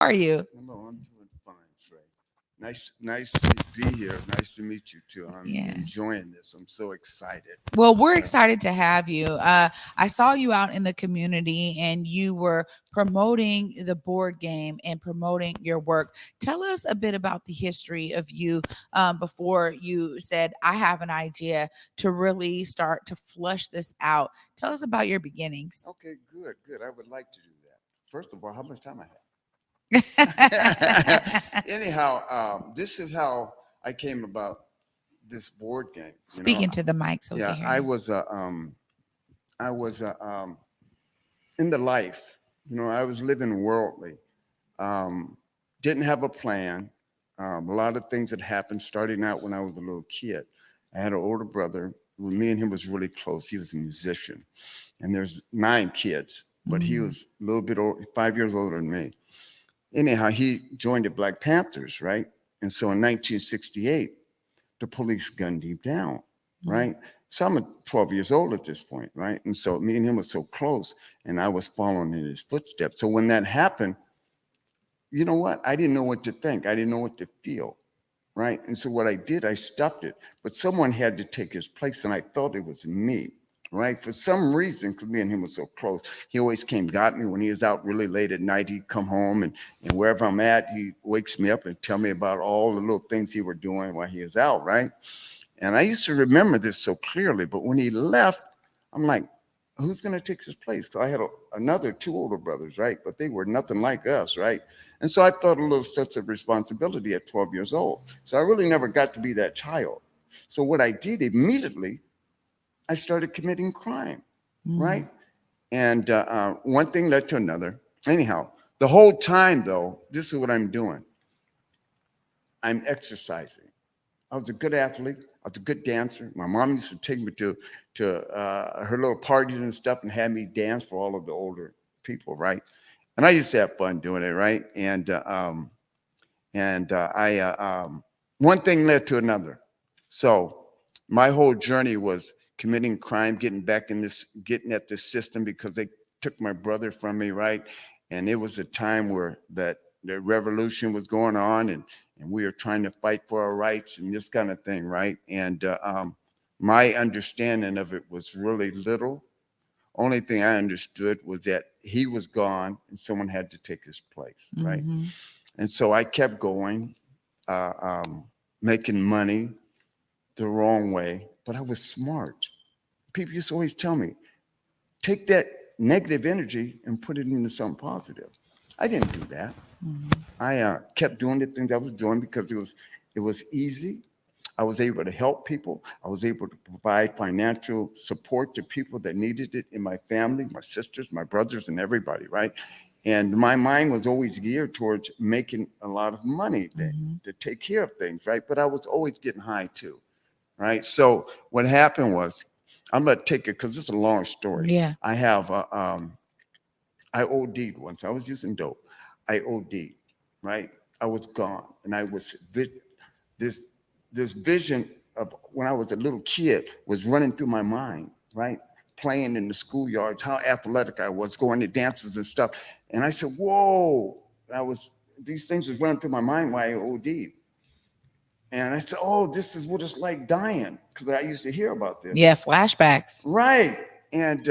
are you? Hello, I'm doing fine, Trey. Nice to be here. Nice to meet you too. I'm Yeah. enjoying this. I'm so excited. Well, we're Uh, excited to have you. I saw you out in the community and you were promoting the board game and promoting your work. Tell us a bit about the history of you before you said, I have an idea to really start to flush this out. Tell us about your beginnings. okay, good. I would like to do that. First of all, how much time I have? Anyhow, this is how I came about this board game. Speaking to the mic so we can Yeah, hear you. I was in the life. I was living worldly. Um, didn't have a plan. A lot of things that happened starting out when I was a little kid. I had an older brother. Me and him was really close. He was a musician, and there's 9 kids, but he Mm. was a little bit old, 5 years older than me. Anyhow, he joined the Black Panthers, right? And so in 1968, the police gunned him down, Mm. right? So I'm 12 years old at this point, right? And so me and him was so close, and I was following in his footsteps. So when that happened, you know what? I didn't know what to think. I didn't know what to feel, right? And so what I did, I stuffed it. But someone had to take his place, and I thought it was me, right? For some reason, because me and him were so close, he always came, got me when he was out really late at night. He'd come home, and wherever I'm at, he wakes me up and tell me about all the little things he were doing while he was out, right? And I used to remember this so clearly. But when he left, I'm like, who's going to take his place? So I had another 2 older brothers, right? But they were nothing like us, right? And so I felt a little sense of responsibility at 12 years old. So I really never got to be that child. So what I did immediately, I started committing crime, Mm. right? And one thing led to another. Anyhow, the whole time though, this is what I'm doing. I'm exercising. I was a good athlete. I was a good dancer. My mom used to take me to her little parties and stuff and have me dance for all of the older people, right? And I used to have fun doing it, right? And one thing led to another. So my whole journey was committing crime, getting at this system because they took my brother from me, right? And it was a time where that the revolution was going on, and we were trying to fight for our rights and this kind of thing, right? And my understanding of it was really little. Only thing I understood was that he was gone and someone had to take his place, right? Mm-hmm. And so I kept going, uh, um, making money the wrong way, but I was smart. People used to always tell me, take that negative energy and put it into something positive. I didn't do that. Mm-hmm. I kept doing the things I was doing because it was easy. I was able to help people. I was able to provide financial support to people that needed it in my family, my sisters, my brothers, and everybody, right? And my mind was always geared towards making a lot of money Mm-hmm. to take care of things, right? But I was always getting high too, right? So what happened was, I'm gonna take it because it's a long story. Yeah. I have I OD'd once. I was using dope. I OD'd, right? I was gone, and this this vision of when I was a little kid was running through my mind, right? Playing in the schoolyards, how athletic I was, going to dances and stuff. And I said, "Whoa!" These things was running through my mind while I OD'd. And I said, "Oh, this is what it's like dying," because I used to hear about this. Yeah. Flashbacks. Right. And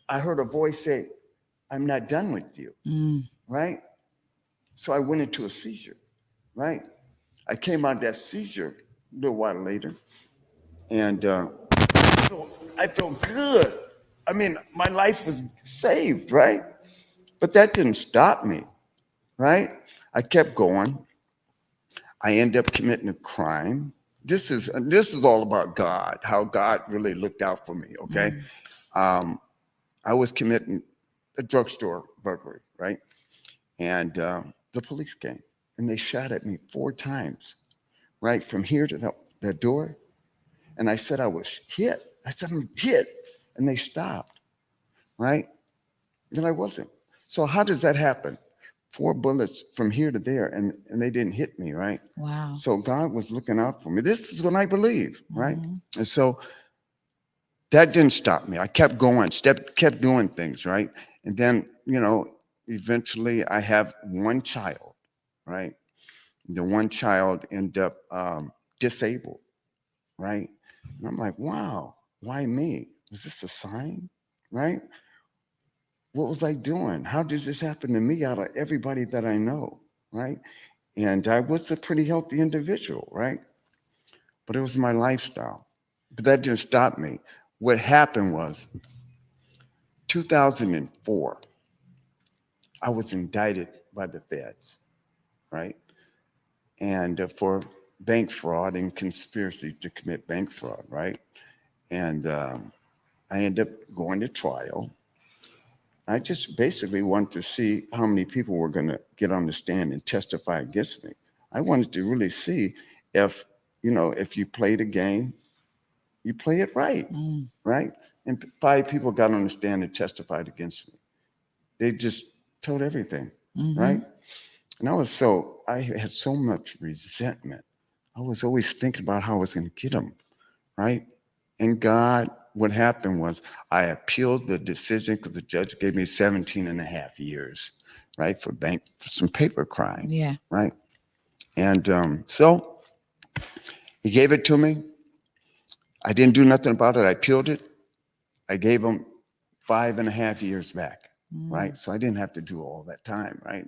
I heard a voice say, "I'm not done with you." Mm. Right. So I went into a seizure. Right. I came out of that seizure a little while later, and I felt good. I mean, my life was saved, right? But that didn't stop me, right? I kept going. I ended up committing a crime. This is all about God, how God really looked out for me. Okay, Mm. um, I was committing a drugstore burglary, right? And the police came and they shot at me 4 times, right from here to the door. And I said I was hit. I said I'm hit, and they stopped, right? Then I wasn't. So how does that happen? 4 bullets from here to there, and they didn't hit me, right? Wow. So God was looking out for me. This is what I believe, right? Mm-hmm. And so that didn't stop me. I kept going, kept doing things, right? And then, eventually I have one child, right? The one child end up disabled, right? And I'm like, wow, why me? Was this a sign, right? What was I doing? How did this happen to me out of everybody that I know, right? And I was a pretty healthy individual, right? But it was my lifestyle. But that didn't stop me. What happened was 2004, I was indicted by the feds, right? And for bank fraud and conspiracy to commit bank fraud, right? And I ended up going to trial. I just basically wanted to see how many people were going to get on the stand and testify against me. I wanted to really see if, if you play the game, you play it right, Mm. right? And five people got on the stand and testified against me. They just told everything, Mm-hmm. right? And I had so much resentment. I was always thinking about how I was going to get them, right? And God, what happened was I appealed the decision because the judge gave me 17 and a half years, right, for some paper crime, Yeah. right? And so he gave it to me. I didn't do nothing about it. I appealed it. I gave him 5.5 years back, Mm. right? So I didn't have to do all that time, right?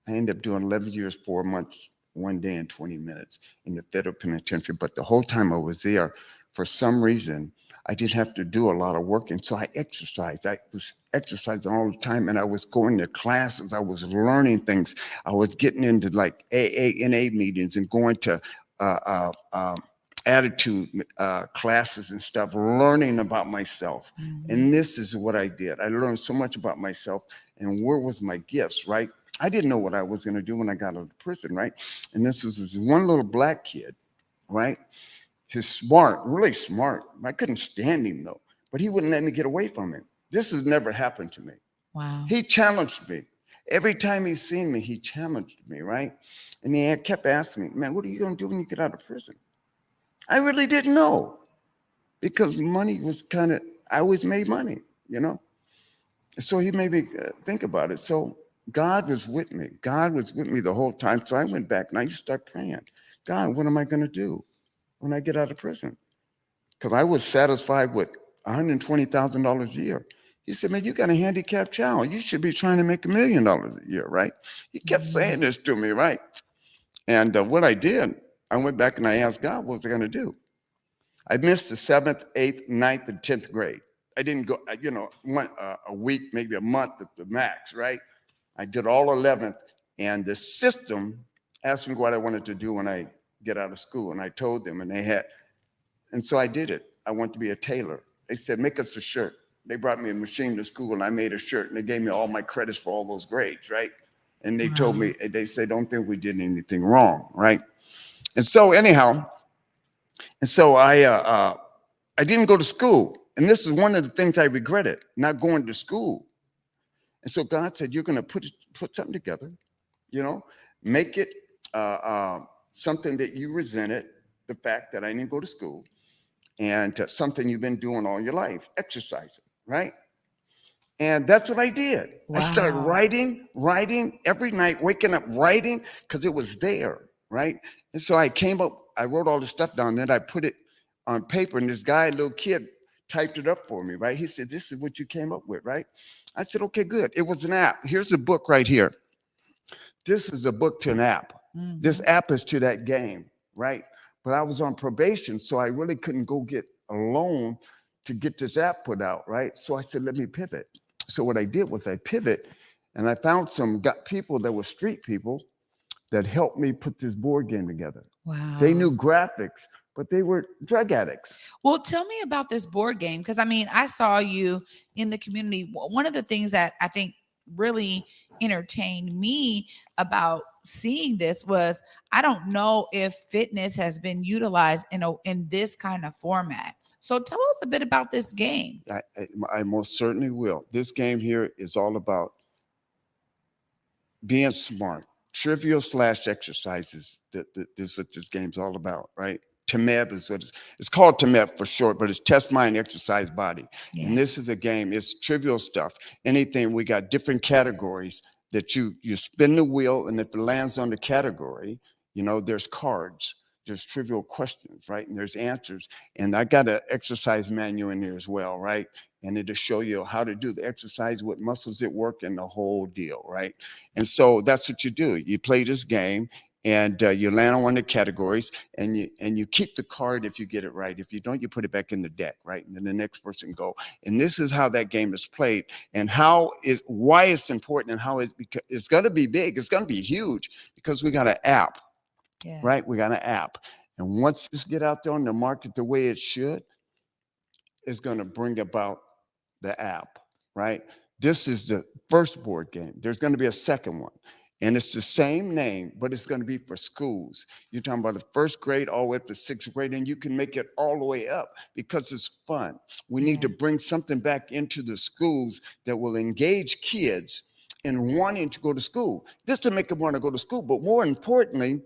I ended up doing 11 years, 4 months, 1 day and 20 minutes in the federal penitentiary. But the whole time I was there, for some reason, I didn't have to do a lot of work. And so I exercised. I was exercising all the time and I was going to classes. I was learning things. I was getting into like AA meetings and going to uh, uh, um, attitude classes and stuff, learning about myself. Mm-hmm. And this is what I did. I learned so much about myself and where was my gifts, right? I didn't know what I was going to do when I got out of prison, right? And this was this one little black kid, right? He's smart, really smart. I couldn't stand him though, but he wouldn't let me get away from him. This has never happened to me. Wow. He challenged me. Every time he seen me, he challenged me, right? And he kept asking me, man, what are you going to do when you get out of prison? I really didn't know because money was kind of, I always made money, you know? So he made me think about it. So God was with me. God was with me the whole time. So I went back and I just started praying. God, what am I going to do when I get out of prison? Because I was satisfied with $120,000 a year. He said, man, you got a handicapped child. You should be trying to make $1 million a year, right? He kept Mm. saying this to me, right? And what I did, I went back and I asked God, what was I going to do? I missed the seventh, eighth, ninth, and 10th grade. I didn't go, a week, maybe a month at the max, right? I did all 11th, and the system asked me what I wanted to do when I get out of school, and I told them, and so I did it. I wanted to be a tailor. They said, make us a shirt. They brought me a machine to school, and I made a shirt, and they gave me all my credits for all those grades, right? And they told Wow. me, they said, don't think we did anything wrong, right? And so anyhow, I didn't go to school. And this is one of the things I regretted, not going to school. And so God said, you're going to put something together, you know, make it uh, uh, something that you resented, the fact that I didn't go to school, and something you've been doing all your life, exercising, right? And that's what I did. I started Wow. writing every night, waking up writing because it was there, right? And so I came up, I wrote all the stuff down, then I put it on paper, and this guy, little kid, typed it up for me, right? He said, this is what you came up with, right? I said, okay, good. It was an app. Here's a book right here. This is a book to an app. This Mm-hmm. app is to that game, right? But I was on probation, so I really couldn't go get a loan to get this app put out, right? So I said, let me pivot. So what I did was I pivot and I found got people that were street people that helped me put this board game together. They Wow. knew graphics, but they were drug addicts. Well, tell me about this board game because I mean, I saw you in the community. One of the things that I think really entertained me about seeing this was I don't know if fitness has been utilized in this kind of format. So tell us a bit about this game. I most certainly will. This game here is all about being smart, trivial slash exercises. That is what this game's all about, right? TMEB is what it's called TMEB for short, but it's test mind exercise body. Yeah. And this is a game, it's trivial stuff. Anything, we got different categories that you spin the wheel, and if it lands on the category, there's cards, there's trivial questions, right? And there's answers. And I got an exercise manual in there as well, right? And it'll show you how to do the exercise, what muscles it work, and the whole deal, right? And so that's what you do. You play this game, and you land on one of the categories, and you keep the card if you get it right. If you don't, you put it back in the deck, right? And then the next person go. And this is how that game is played, and why it's important, and how because it's going to be big. It's going to be huge because we got an app, Yeah. right? We got an app, and once this get out there on the market the way it should, it's going to bring about the app, right? This is the first board game. There's going to be a second one. And it's the same name, but it's going to be for schools. You're talking about the first grade all the way up to sixth grade, and you can make it all the way up because it's fun. We need Yeah. to bring something back into the schools that will engage kids in wanting to go to school. This to make them want to go to school, but more importantly,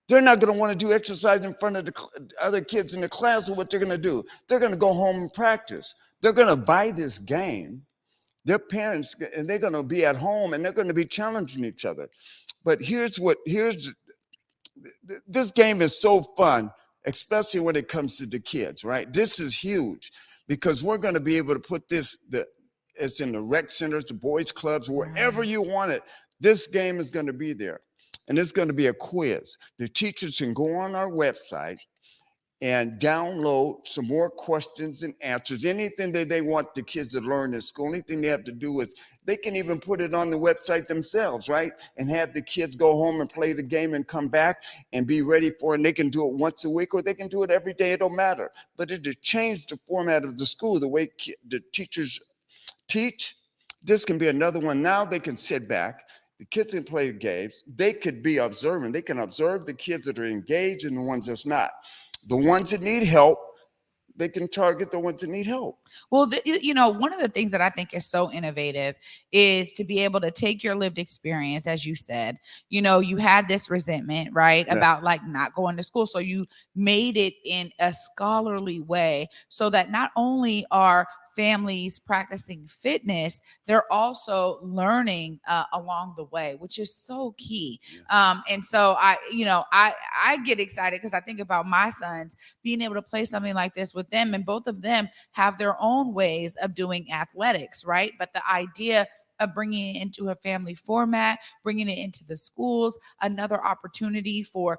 they're not going to want to do exercise in front of the other kids in the class. Or what they're going to do, they're going to go home and practice. They're going to buy this game. Their parents, and they're going to be at home, and they're going to be challenging each other. But this game is so fun, especially when it comes to the kids, right? This is huge because we're going to be able to put it's in the rec centers, the boys clubs, wherever Right. you want it. This game is going to be there. And it's going to be a quiz. The teachers can go on our website and download some more questions and answers, anything that they want the kids to learn in school. Anything they have to do is they can even put it on the website themselves, right? And have the kids go home and play the game and come back and be ready for it. And they can do it once a week, or they can do it every day. It don't matter. But it'll change the format of the school, the way the teachers teach. This can be another one. Now they can sit back. The kids can play games. They could be observing. They can observe the kids that are engaged and the ones that's not. The ones that need help, they can target the ones that need help. Well, one of the things that I think is so innovative is to be able to take your lived experience, as you said. You had this resentment, right, Yeah. about like not going to school. So you made it in a scholarly way so that not only are families practicing fitness, they're also learning along the way, which is so key. And so I get excited because I think about my sons being able to play something like this with them, and both of them have their own ways of doing athletics, right? But the idea of bringing it into a family format, bringing it into the schools, another opportunity for,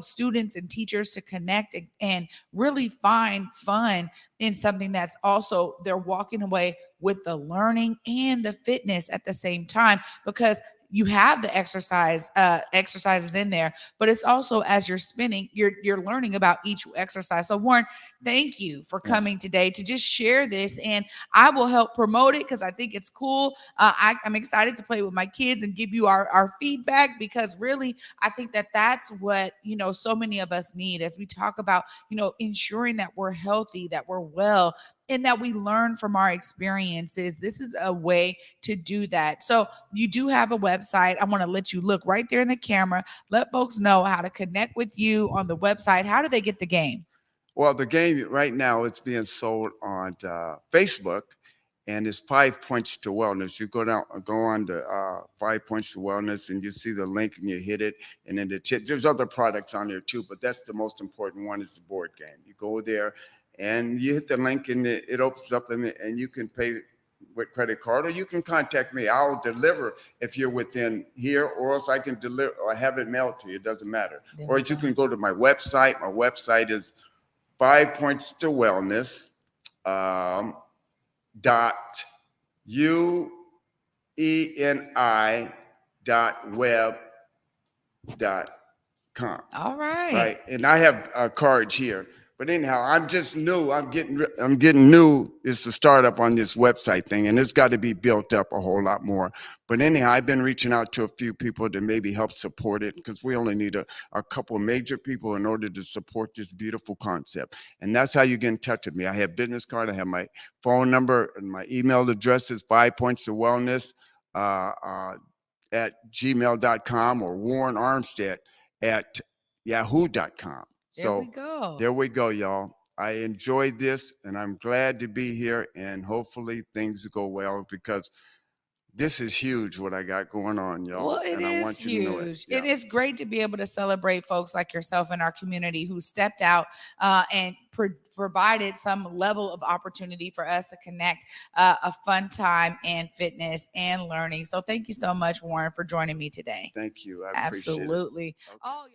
students and teachers to connect and really find fun in something that's also they're walking away with the learning and the fitness at the same time, because you have the exercises in there, but it's also as you're spinning, you're learning about each exercise. So Warren, thank you for Yeah. coming today to just share this, and I will help promote it because I think it's cool. I'm excited to play with my kids and give you our feedback, because really I think that that's what so many of us need as we talk about ensuring that we're healthy, that we're well, and that we learn from our experiences. This is a way to do that. So you do have a website. I want to let you look right there in the camera. Let folks know how to connect with you on the website. How do they get the game? Well, the game right now, it's being sold on Facebook, and it's 5 Points to Wellness. You go on to 5 Points to Wellness, and you see the link, and you hit it, and then there's other products on there too, but that's the most important one, is the board game. You go there, and you hit the link, and it opens up, and you can pay with credit card, or you can contact me. I'll deliver if you're within here, or else I can deliver or have it mailed to you. It doesn't matter. There Or we you go. can go to my website. My website is 5 Points to Wellness dot UENI dot web dot com. All right. Right, and I have cards here. But anyhow, I'm just new. I'm getting new. It's a startup on this website thing, and it's got to be built up a whole lot more. But anyhow, I've been reaching out to a few people to maybe help support it, because we only need a couple of major people in order to support this beautiful concept. And that's how you get in touch with me. I have business card. I have my phone number, and my email address is 5 Points to Wellness at gmail.com, or Warren Armstead at yahoo.com. There we So go. there we go, y'all. I enjoyed this, and I'm glad to be here, and hopefully things go well, because This is huge what I got going on, Well, y'all, it and I is want you to know it. huge. It Yeah. is great to be able to celebrate folks like yourself in our community who stepped out and provided some level of opportunity for us to connect a fun time in fitness and learning. So thank you so much, Warren, for joining me today. Thank you. I appreciate it. Absolutely. Okay. Oh,